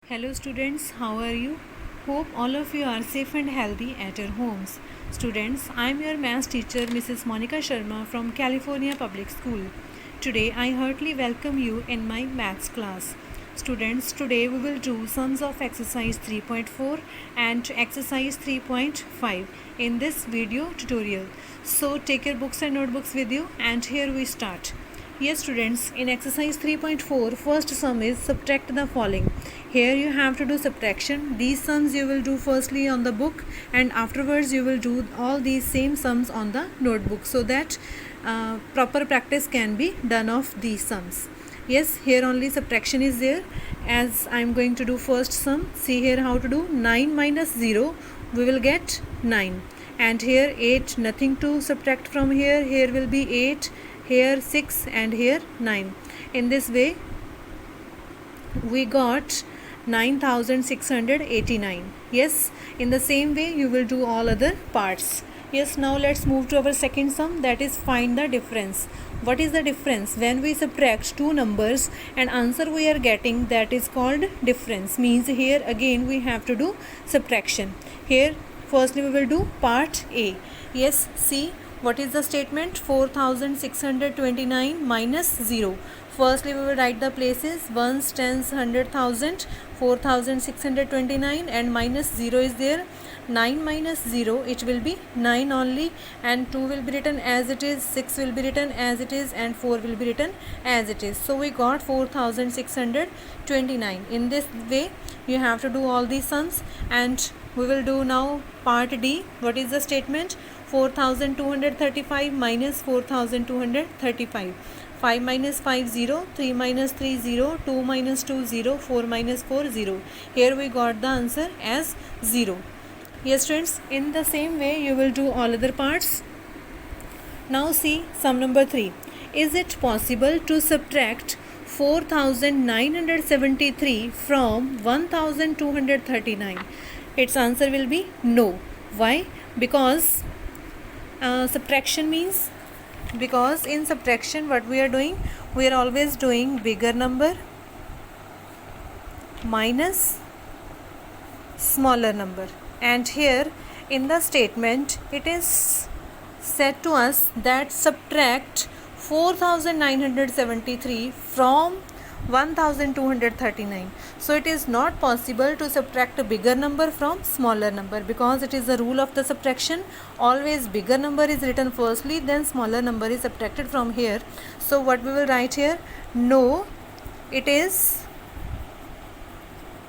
Hello students, how are you? Hope all of you are safe and healthy at your homes. Students, I am your maths teacher Mrs. Monica Sharma from California Public School. Today I heartily welcome you in my maths class. Students, today we will do sums of exercise 3.4 and exercise 3.5 in this video tutorial. So take your books and notebooks with you, and here we start. Yes students, in exercise 3.4, first sum is subtract the following. Here you have to do subtraction. These sums you will do firstly on the book, and afterwards you will do all these same sums on the notebook, so that proper practice can be done of these sums. Yes, here only subtraction is there. As I am going to do first sum, see here how to do. 9 minus 0, we will get 9. And here 8, nothing to subtract from here. Here will be 8, here 6, and here 9. In this way we got 9689. Yes, in the same way you will do all other parts. Yes, now let's move to our second sum, that is find the difference. What is the difference? When we subtract two numbers and answer we are getting, that is called difference. Means here again we have to do subtraction. Here firstly we will do part A. Yes, see what is the statement? 4629 minus 0. Firstly we will write the places, ones, tens, 100,000, 4629, and minus 0 is there. 9 minus 0, it will be 9 only, and 2 will be written as it is, 6 will be written as it is, and 4 will be written as it is. So we got 4629. In this way you have to do all these sums, and we will do now part D. What is the statement? 4235 minus 4235. 5 minus 5 0, 3 minus 3 0, 2 minus 2 0, 4 minus 4 0. Here we got the answer as 0. Yes friends, in the same way you will do all other parts. Now see sum number 3. Is it possible to subtract 4973 from 1239? Its answer will be no. Why? Because subtraction means, because in subtraction what we are doing, we are always doing bigger number minus smaller number, and here in the statement it is said to us that subtract 4973 from 1239. So it is not possible to subtract a bigger number from smaller number, because it is the rule of the subtraction, always bigger number is written firstly, then smaller number is subtracted from here. So what we will write here? No, it is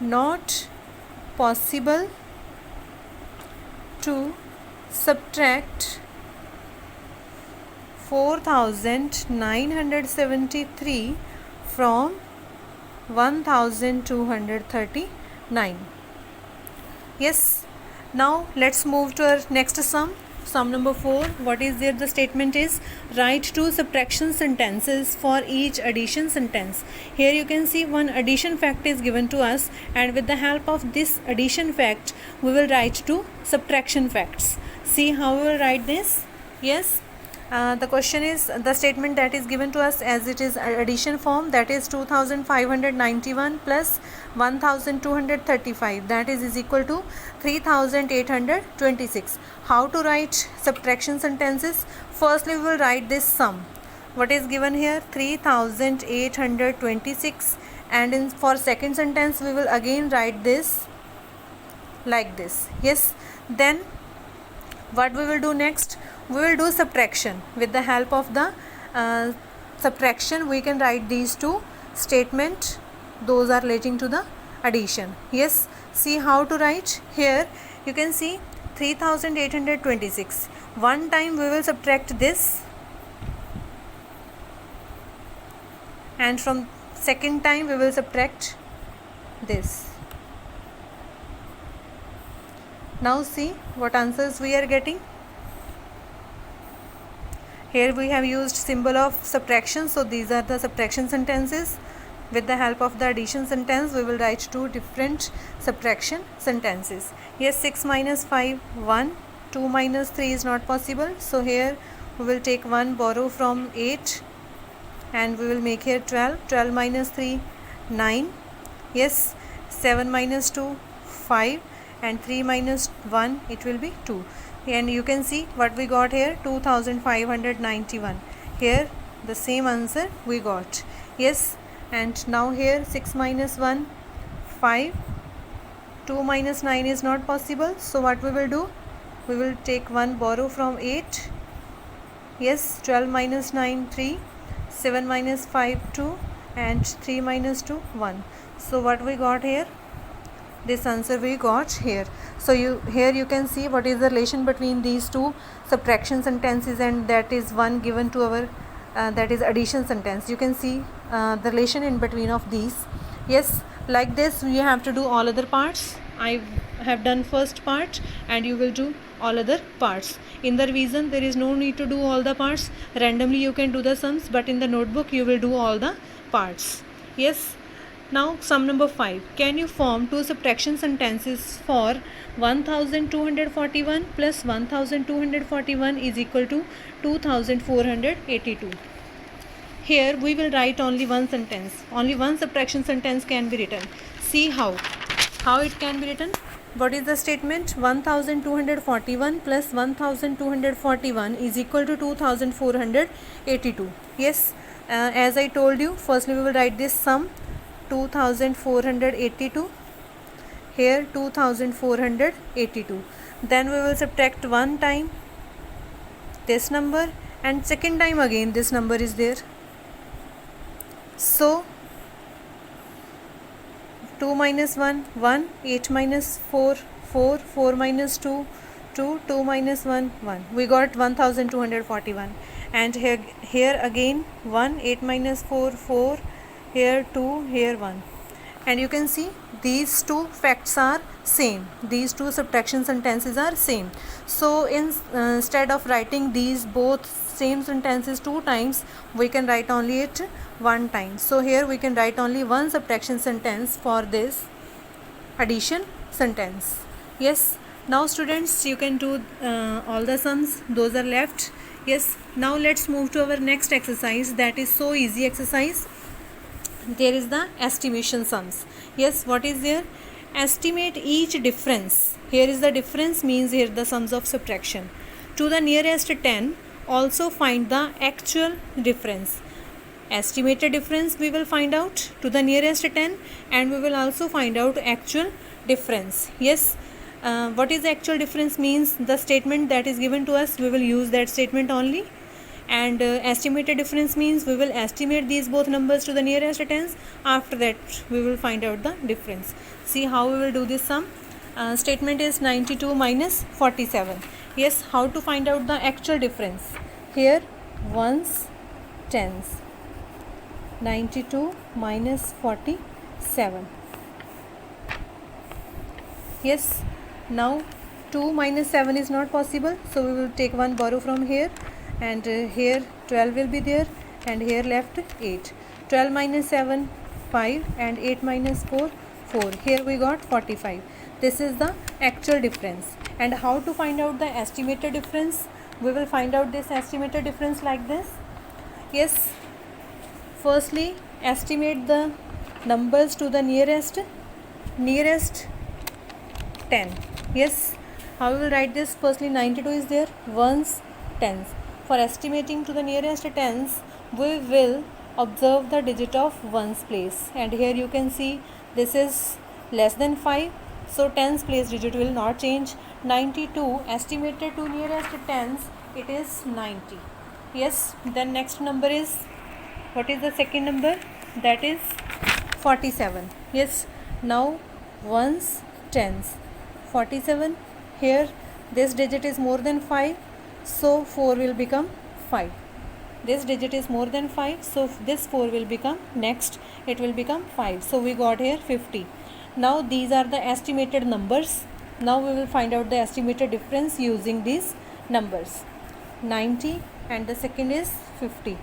not possible to subtract 4973 from 1239. Yes, now let's move to our next sum. Sum number 4. What is there? The statement is write two subtraction sentences for each addition sentence. Here you can see one addition fact is given to us, and with the help of this addition fact we will write two subtraction facts. See how we will write this? Yes, the question is, the statement that is given to us as it is addition form, that is 2591 plus 1235, that is equal to 3826. How to write subtraction sentences? Firstly we will write this sum. What is given here? 3826, and for second sentence we will again write this like this. Yes, then what we will do next? We will do subtraction. With the help of the subtraction we can write these two statements, those are relating to the addition. Yes, see how to write. Here you can see 3826. One time we will subtract this, and from second time we will subtract this. Now see what answers we are getting. Here we have used symbol of subtraction, so these are the subtraction sentences. With the help of the addition sentence we will write two different subtraction sentences. Yes, 6 minus 5 1, 2 minus 3 is not possible, so here we will take 1, borrow from 8, and we will make here 12. 12 minus 3 9. Yes, 7 minus 2, 5, and 3 minus 1, it will be 2. And you can see what we got here, 2591. Here the same answer we got. Yes, and now here 6 minus 1, 5. 2 minus 9 is not possible, so what we will do, we will take 1 borrow from 8. Yes, 12 minus 9, 3, 7 minus 5, 2, and 3 minus 2, 1. So what we got here, this answer we got here. So here you can see what is the relation between these two subtraction sentences, and that is one given to our that is addition sentence. You can see the relation in between of these. Yes, like this you have to do all other parts. I have done first part and you will do all other parts. In the revision there is no need to do all the parts. Randomly you can do the sums, but in the notebook you will do all the parts. Yes. Now sum number 5. Can you form two subtraction sentences for 1241 plus 1241 is equal to 2482. Here we will write only one sentence. Only one subtraction sentence can be written. See how it can be written. What is the statement? 1241 plus 1241 is equal to 2482. Yes, as I told you, firstly we will write this sum 2482, here 2482. Then we will subtract one time this number, and second time again this number is there. So 2 minus 1, 1, 8 minus 4, 4, 4 minus 2, 2, 2 minus 1, 1. We got 1241. And here again 1, 8 minus 4, 4, here 2, here 1. And you can see these two facts are same. These two subtraction sentences are same. So instead of writing these both same sentences two times, we can write only it one time. So here we can write only one subtraction sentence for this addition sentence. Yes, now students, you can do all the sums, those are left. Yes, now let's move to our next exercise. That is so easy exercise. There is the estimation sums. Yes, what is there? Estimate each difference. Here is the difference, means here the sums of subtraction. To the nearest 10, also find the actual difference. Estimated difference we will find out to the nearest 10, and we will also find out actual difference. Yes, what is the actual difference means? The statement that is given to us, we will use that statement only. And estimated difference means we will estimate these both numbers to the nearest tens. After that we will find out the difference. See how we will do this sum. Statement is 92 minus 47. Yes, how to find out the actual difference? Here ones, tens. 92 minus 47. Yes, now 2 minus 7 is not possible, so we will take one borrow from here, and here 12 will be there, and here left 8. 12 minus 7, 5, and 8 minus 4, 4. Here we got 45. This is the actual difference. And how to find out the estimated difference? We will find out this estimated difference like this. Yes, firstly estimate the numbers to the nearest 10. Yes, how we will write this? Firstly 92 is there, ones, tens. For estimating to the nearest tens, we will observe the digit of ones place, and here you can see this is less than 5, so tens place digit will not change. 92 estimated to nearest tens, it is 90. Yes, then next number is, what is the second number? That is 47. Yes, now ones, tens, 47. Here this digit is more than 5, so 4 will become 5. This digit is more than 5, so this 4 will become, next it will become 5. So we got here 50. Now these are the estimated numbers. Now we will find out the estimated difference using these numbers. 90 and the second is 50.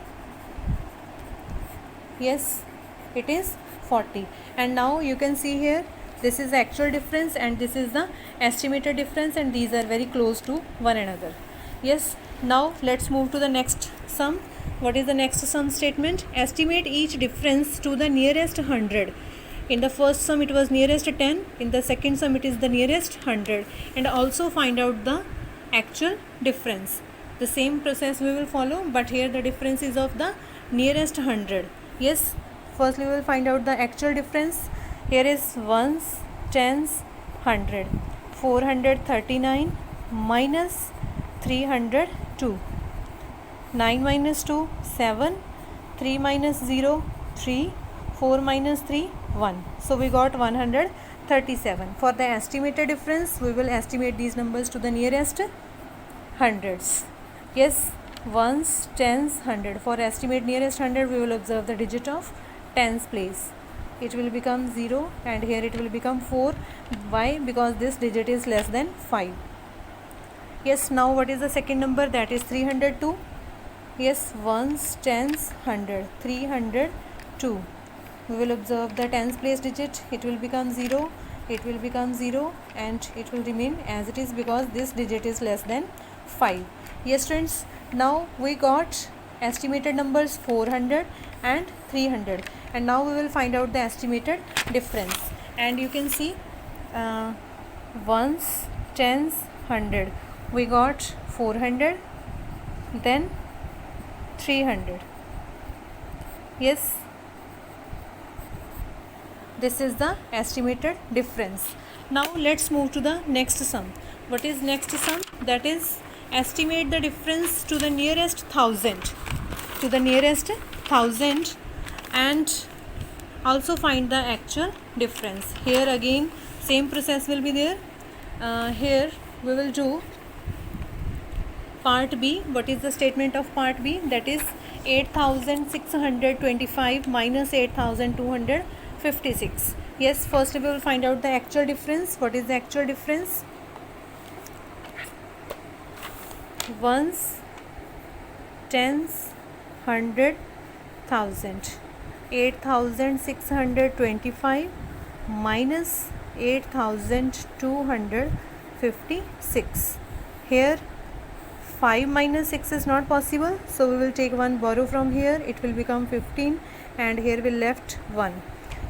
Yes, it is 40. And now you can see here, this is the actual difference and this is the estimated difference, and these are very close to one another. Yes, now let's move to the next sum. What is the next sum statement? Estimate each difference to the nearest 100. In the first sum it was nearest 10, in the second sum it is the nearest 100, and also find out the actual difference. The same process we will follow, but here the difference is of the nearest 100. Yes, firstly we will find out the actual difference. Here is ones, tens, 100. 439 minus 302. 9 minus 2, 7. 3 minus 0, 3. 4 minus 3, 1. So we got 137. For the estimated difference, we will estimate these numbers to the nearest hundreds. Yes, ones, tens, 100. For estimate nearest 100, we will observe the digit of tens place. It will become 0 and here it will become 4. Why? Because this digit is less than 5. Yes, now what is the second number? That is 302. Yes, ones, tens, 100. 302. We will observe the tens place digit. It will become 0. It will become 0 and it will remain as it is because this digit is less than 5. Yes friends, now we got estimated numbers 400 and 300, and now we will find out the estimated difference. And you can see ones, tens, 100. We got 400, then 300. Yes, this is the estimated difference. Now let's move to the next sum. What is next sum? That is estimate the difference to the nearest 1000. To the nearest 1000 and also find the actual difference. Here again same process will be there. Here we will do part B. What is the statement of part B? That is 8625 minus 8256. Yes, first we will find out the actual difference. What is the actual difference? Ones, tens, 100, 1000. 8625 minus 8256. Here 5 minus 6 is not possible, so we will take one borrow from here. It will become 15 and here we left 1.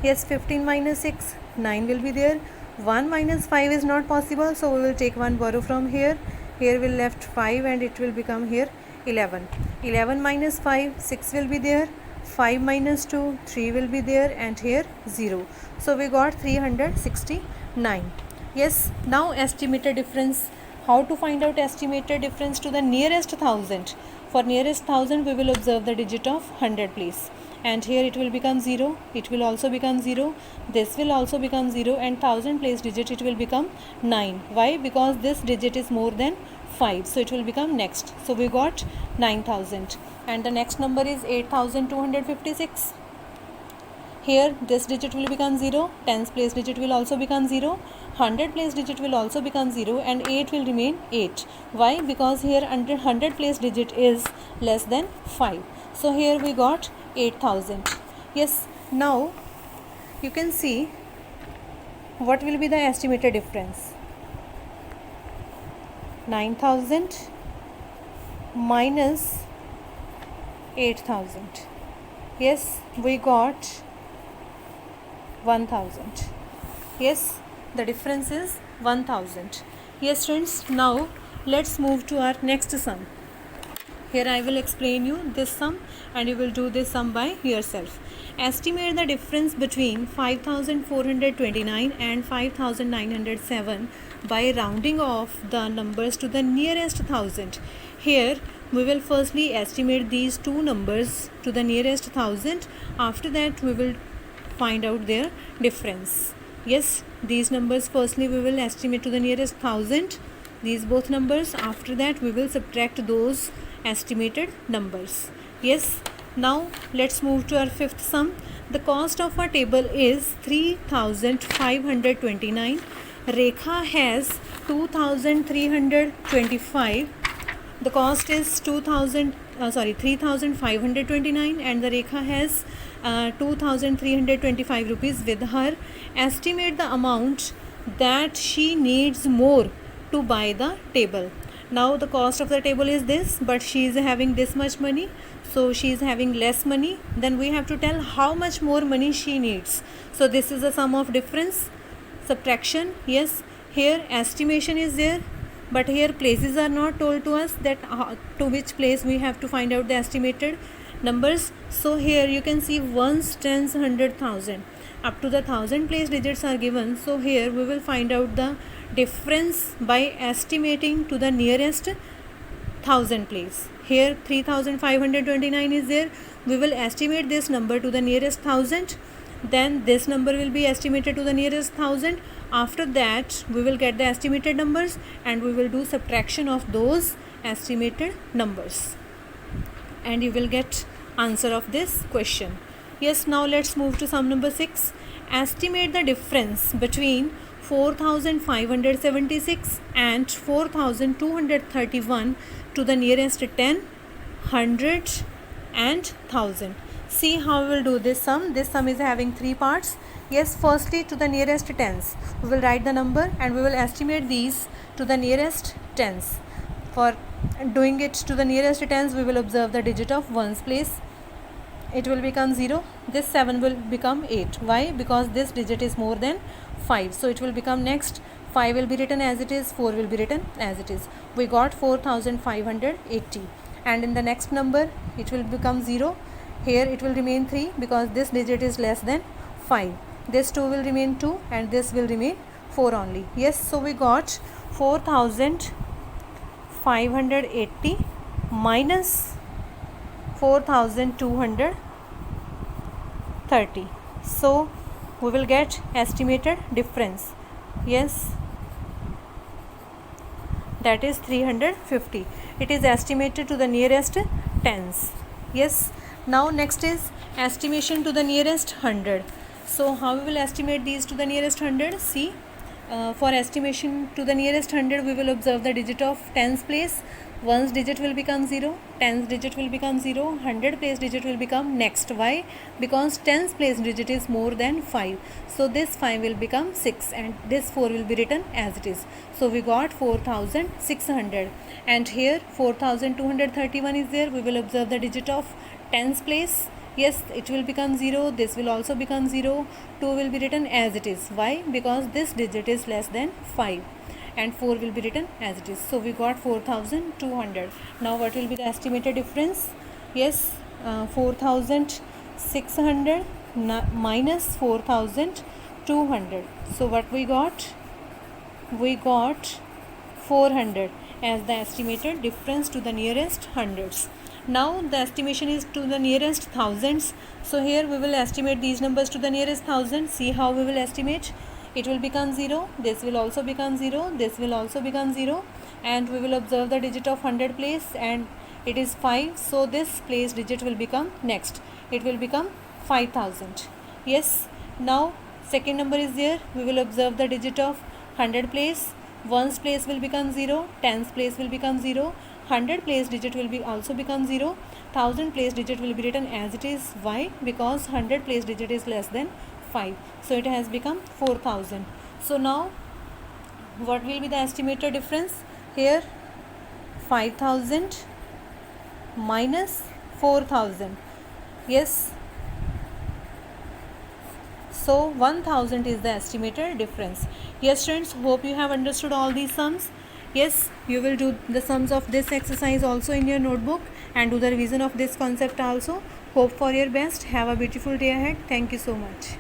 Yes, 15 minus 6, 9 will be there. 1 minus 5 is not possible, so we will take one borrow from here. Here we left 5 and it will become here 11. 11 minus 5, 6 will be there. 5 minus 2, 3 will be there and here 0. So we got 369. Yes, now estimated difference. How to find out estimated difference to the nearest 1000? For nearest 1000 we will observe the digit of 100 place. And here it will become 0, it will also become 0, this will also become 0, and 1000 place digit it will become 9. Why? Because this digit is more than 5, so it will become next. So we got 9000 and the next number is 8256. Here this digit will become 0, tens place digit will also become 0, 100 place digit will also become 0 and 8 will remain 8. Why? Because here 100 place digit is less than 5. So here we got 8000. Yes, now you can see what will be the estimated difference. 9000 minus 8000. Yes, we got 1000. Yes, the difference is 1000. Yes friends, now let's move to our next sum. Here I will explain you this sum and you will do this sum by yourself. Estimate the difference between 5429 and 5907 by rounding off the numbers to the nearest 1000. Here we will firstly estimate these two numbers to the nearest 1000. After that we will find out their difference. Yes, these numbers firstly we will estimate to the nearest 1000. These both numbers. After that we will subtract those estimated numbers. Yes, now let's move to our fifth sum. The cost of our table is 3529. Rekha has 2325. The cost is 3529 and the Rekha has 2325 rupees with her. Estimate the amount that she needs more to buy the table. Now the cost of the table is this, but she is having this much money, so she is having less money. Then we have to tell how much more money she needs. So this is a sum of difference, subtraction. Yes, here estimation is there, but here places are not told to us, that to which place we have to find out the estimated numbers. So here you can see ones, tens, 100,000 up to the 1000 place digits are given. So here we will find out the difference by estimating to the nearest 1000 place. Here 3529 is there. We will estimate this number to the nearest 1000. Then this number will be estimated to the nearest 1000. After that we will get the estimated numbers and we will do subtraction of those estimated numbers, and you will get answer of this question. Yes, now let's move to sum number 6. Estimate the difference between 4576 and 4231 to the nearest 10, 100 and 1000. See how we will do this sum. This sum is having three parts. Yes, firstly to the nearest tens, we will write the number and we will estimate these to the nearest tens. For doing it to the nearest tens, we will observe the digit of ones place. It will become 0. This 7 will become 8. Why? Because this digit is more than 5. So it will become next. 5 will be written as it is. 4 will be written as it is. We got 4580. And in the next number, it will become 0. Here it will remain 3 because this digit is less than 5. This 2 will remain 2 and this will remain 4 only. Yes, so we got 4580 minus 4230. So we will get estimated difference. Yes, that is 350. It is estimated to the nearest tens. Yes, now next is estimation to the nearest 100. So how we will estimate these to the nearest 100? See, for estimation to the nearest 100, we will observe the digit of tens place. Ones digit will become 0, tens digit will become 0, 100 place digit will become next. Why? Because tens place digit is more than 5. So this 5 will become 6 and this 4 will be written as it is. So we got 4600, and here 4231 is there. We will observe the digit of tens place. Yes, it will become 0, this will also become 0, 2 will be written as it is. Why? Because this digit is less than 5 and 4 will be written as it is. So we got 4200. Now what will be the estimated difference? Yes, 4600 minus 4200. So what we got? We got 400 as the estimated difference to the nearest hundreds. Now the estimation is to the nearest thousands. So here we will estimate these numbers to the nearest thousand. See how we will estimate. It will become 0, this will also become 0, this will also become 0, and we will observe the digit of 100 place and it is 5. So this place digit will become next. It will become 5000. Yes, now second number is there. We will observe the digit of 100 place. Ones place will become 0, tens place will become 0, 100 place digit will be also become 0, 1000 place digit will be written as it is. Why? Because 100 place digit is less than 5. So it has become 4000. So now what will be the estimated difference? Here 5000 minus 4000. Yes, so 1000 is the estimated difference. Yes students, hope you have understood all these sums. Yes, you will do the sums of this exercise also in your notebook and do the revision of this concept also. Hope for your best. Have a beautiful day ahead. Thank you so much.